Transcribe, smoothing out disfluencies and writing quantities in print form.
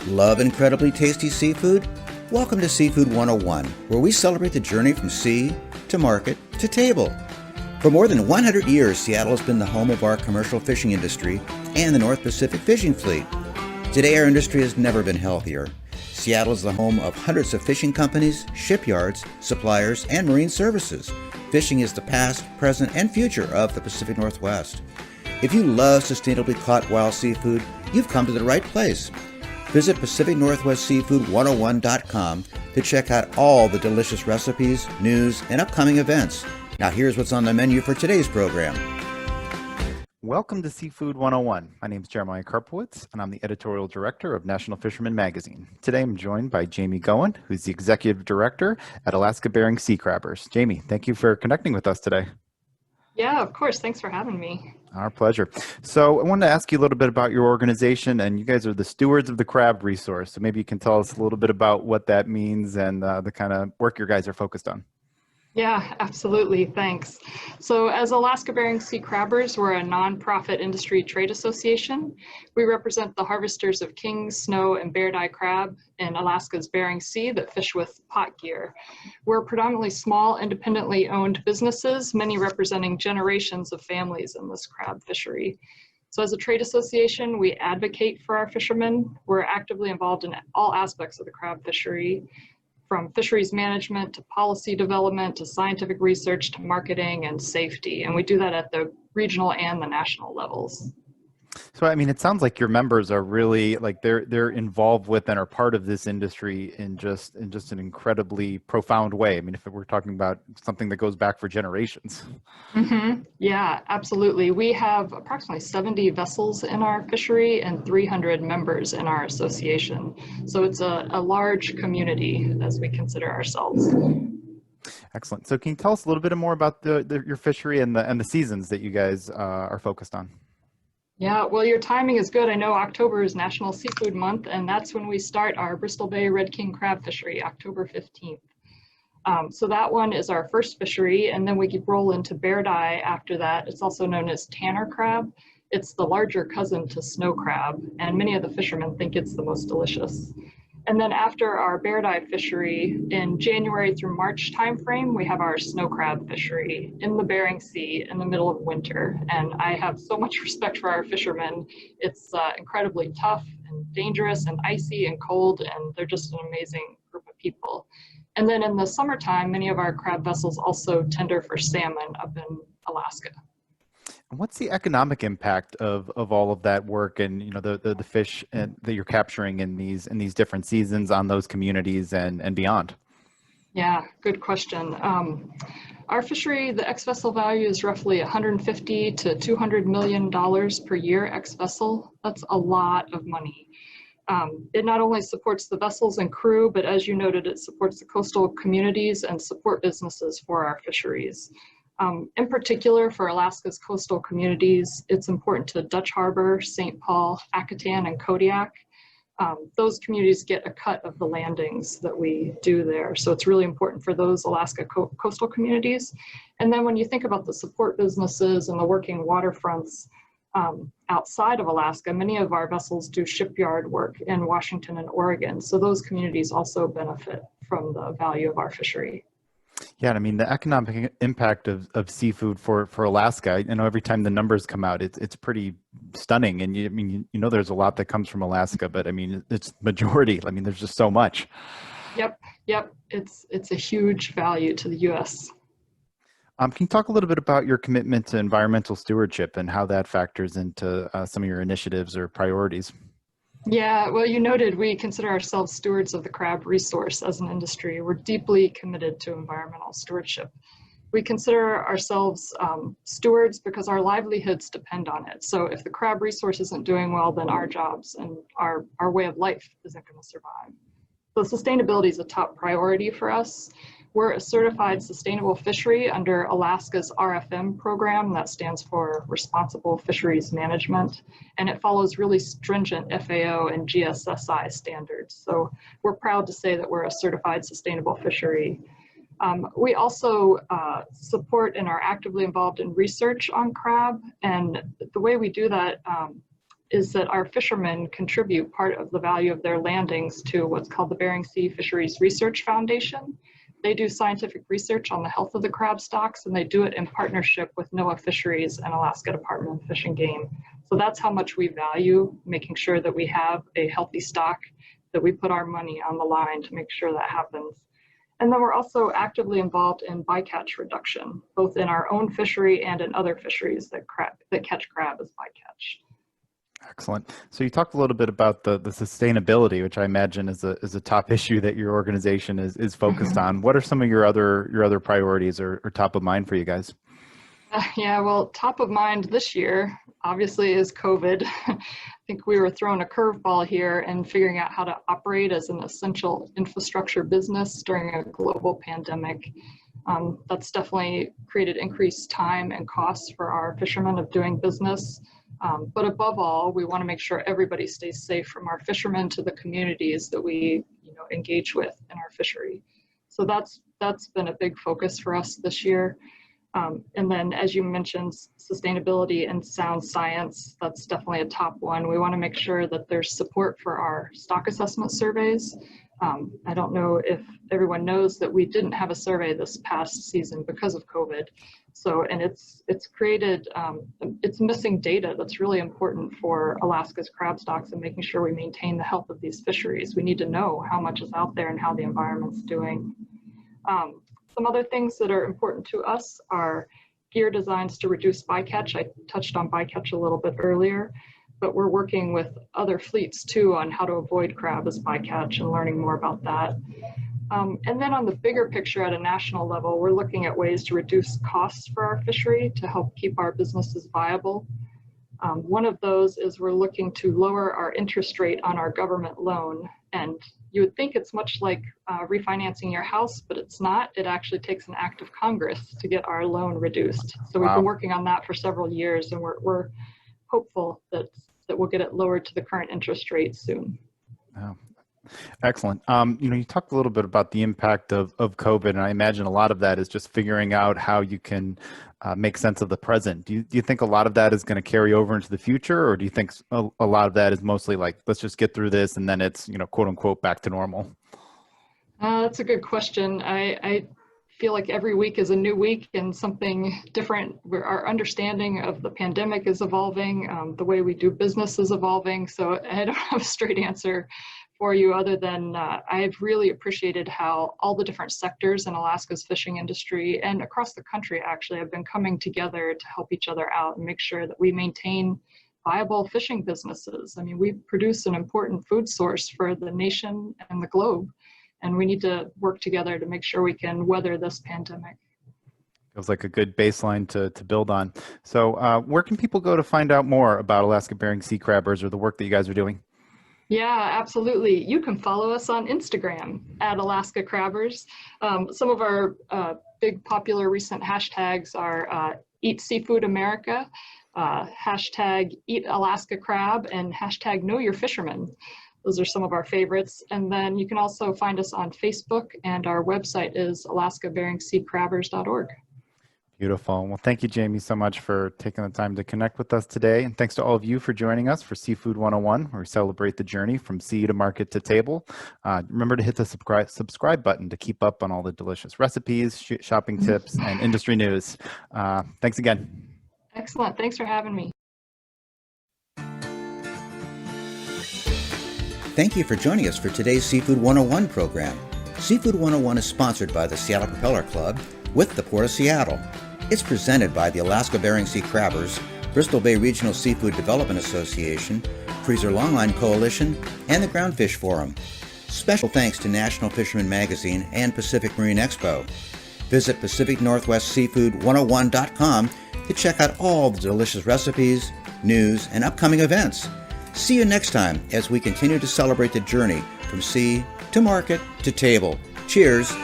Love incredibly tasty seafood? Welcome to Seafood 101, where we celebrate the journey from sea to market to table. For more than 100 years, Seattle has been the home of our commercial fishing industry and the North Pacific fishing fleet. Today, our industry has never been healthier. Seattle is the home of hundreds of fishing companies, shipyards, suppliers, and marine services. Fishing is the past, present, and future of the Pacific Northwest. If you love sustainably caught wild seafood, you've come to the right place. Visit PacificNorthwestSeafood101.com to check out all the delicious recipes, news, and upcoming events. Now here's what's on the menu for today's program. Welcome to Seafood 101. My name is Jeremiah Karpowitz, and I'm the editorial director of National Fisherman Magazine. Today I'm joined by Jamie Goen, who's the executive director at Alaska Bering Sea Crabbers. Jamie, thank you for connecting with us today. Yeah, of course. Thanks for having me. Our pleasure. So I wanted to ask you a little bit about your organization, and you guys are the stewards of the crab resource. So maybe you can tell us a little bit about what that means and the kind of work your guys are focused on. Yeah, absolutely. Thanks. So as Alaska Bering Sea Crabbers, we're a nonprofit industry trade association. We represent the harvesters of king, snow, and bairdi crab in Alaska's Bering Sea that fish with pot gear. We're predominantly small, independently owned businesses, many representing generations of families in this crab fishery. So as a trade association, we advocate for our fishermen. We're actively involved in all aspects of the crab fishery, from fisheries management to policy development to scientific research to marketing and safety. And we do that at the regional and the national levels. So, I mean, it sounds like your members are really like they're involved with and are part of this industry in just an incredibly profound way. I mean, if we're talking about something that goes back for generations. Mm-hmm. Yeah, absolutely. We have approximately 70 vessels in our fishery and 300 members in our association. So it's a large community as we consider ourselves. Excellent. So can you tell us a little bit more about your fishery and the seasons that you guys are focused on? Yeah, well, your timing is good. I know October is National Seafood Month, and that's when we start our Bristol Bay Red King crab fishery, October 15th. So that one is our first fishery, and then we roll into bairdi after that. It's also known as tanner crab. It's the larger cousin to snow crab, and many of the fishermen think it's the most delicious. And then after our bairdi fishery, in January through March timeframe, we have our snow crab fishery in the Bering Sea in the middle of winter. And I have so much respect for our fishermen. It's incredibly tough and dangerous and icy and cold, and they're just an amazing group of people. And then in the summertime, many of our crab vessels also tender for salmon up in Alaska. What's the economic impact of all of that work and the fish that you're capturing in these different seasons on those communities and beyond? Yeah, good question. Our fishery, the ex-vessel value is roughly $150 to $200 million per year ex-vessel. That's a lot of money. It not only supports the vessels and crew, but as you noted, it supports the coastal communities and support businesses for our fisheries. In particular, for Alaska's coastal communities, it's important to Dutch Harbor, St. Paul, Akutan, and Kodiak. Those communities get a cut of the landings that we do there. So it's really important for those Alaska coastal communities. And then when you think about the support businesses and the working waterfronts outside of Alaska, many of our vessels do shipyard work in Washington and Oregon. So those communities also benefit from the value of our fishery. Yeah, I mean, the economic impact of seafood for Alaska, every time the numbers come out, it's pretty stunning. And there's a lot that comes from Alaska, but I mean, it's majority. I mean, there's just so much. Yep. It's a huge value to the U.S. Can you talk a little bit about your commitment to environmental stewardship and how that factors into some of your initiatives or priorities? Yeah, well, you noted we consider ourselves stewards of the crab resource as an industry. We're deeply committed to environmental stewardship. We consider ourselves stewards because our livelihoods depend on it. So if the crab resource isn't doing well, then our jobs and our way of life isn't going to survive. So sustainability is a top priority for us. We're a certified sustainable fishery under Alaska's RFM program. That stands for Responsible Fisheries Management, and it follows really stringent FAO and GSSI standards. So we're proud to say that we're a certified sustainable fishery. We also support and are actively involved in research on crab, and the way we do that is that our fishermen contribute part of the value of their landings to what's called the Bering Sea Fisheries Research Foundation. They do scientific research on the health of the crab stocks, and they do it in partnership with NOAA Fisheries and Alaska Department of Fish and Game. So that's how much we value making sure that we have a healthy stock, that we put our money on the line to make sure that happens. And then we're also actively involved in bycatch reduction, both in our own fishery and in other fisheries that catch crab as bycatch. Excellent. So you talked a little bit about the sustainability, which I imagine is a top issue that your organization is focused on. What are some of your other priorities or top of mind for you guys? Yeah, well, top of mind this year, obviously, is COVID. I think we were thrown a curveball here in figuring out how to operate as an essential infrastructure business during a global pandemic. That's definitely created increased time and costs for our fishermen of doing business. But above all, we want to make sure everybody stays safe, from our fishermen to the communities that we engage with in our fishery. So that's been a big focus for us this year. And then, as you mentioned, sustainability and sound science, that's definitely a top one. We want to make sure that there's support for our stock assessment surveys. I don't know if everyone knows that we didn't have a survey this past season because of COVID. So, and it's created, it's missing data that's really important for Alaska's crab stocks and making sure we maintain the health of these fisheries. We need to know how much is out there and how the environment's doing. Some other things that are important to us are gear designs to reduce bycatch. I touched on bycatch a little bit earlier, but we're working with other fleets too on how to avoid crab as bycatch and learning more about that. And then on the bigger picture at a national level, we're looking at ways to reduce costs for our fishery to help keep our businesses viable. One of those is we're looking to lower our interest rate on our government loan. And you would think it's much like refinancing your house, but it's not. It actually takes an act of Congress to get our loan reduced. So we've been working on that for several years, and we're hopeful that we'll get it lowered to the current interest rate soon. Wow. Excellent. You talked a little bit about the impact of COVID, and I imagine a lot of that is just figuring out how you can make sense of the present. Do you think a lot of that is going to carry over into the future, or do you think a lot of that is mostly like, let's just get through this and then it's, quote unquote, back to normal? That's a good question. I feel like every week is a new week and something different. Our understanding of the pandemic is evolving. The way we do business is evolving. So I don't have a straight answer for you other than I've really appreciated how all the different sectors in Alaska's fishing industry and across the country actually have been coming together to help each other out and make sure that we maintain viable fishing businesses. I mean, we produce an important food source for the nation and the globe, and we need to work together to make sure we can weather this pandemic. Feels like a good baseline to build on. So where can people go to find out more about Alaska Bering Sea Crabbers or the work that you guys are doing? Yeah, absolutely. You can follow us on Instagram at Alaska Crabbers. Some of our big popular recent hashtags are Eat Seafood America, hashtag Eat Alaska Crab, and hashtag Know Your Fisherman. Those are some of our favorites. And then you can also find us on Facebook, and our website is alaskaberingseacrabbers.org. Beautiful. Well, thank you, Jamie, so much for taking the time to connect with us today. And thanks to all of you for joining us for Seafood 101, where we celebrate the journey from sea to market to table. Remember to hit the subscribe button to keep up on all the delicious recipes, shopping tips, and industry news. Thanks again. Excellent. Thanks for having me. Thank you for joining us for today's Seafood 101 program. Seafood 101 is sponsored by the Seattle Propeller Club with the Port of Seattle. It's presented by the Alaska Bering Sea Crabbers, Bristol Bay Regional Seafood Development Association, Freezer Longline Coalition, and the Groundfish Forum. Special thanks to National Fisherman Magazine and Pacific Marine Expo. Visit PacificNorthwestSeafood101.com to check out all the delicious recipes, news, and upcoming events. See you next time as we continue to celebrate the journey from sea to market to table. Cheers!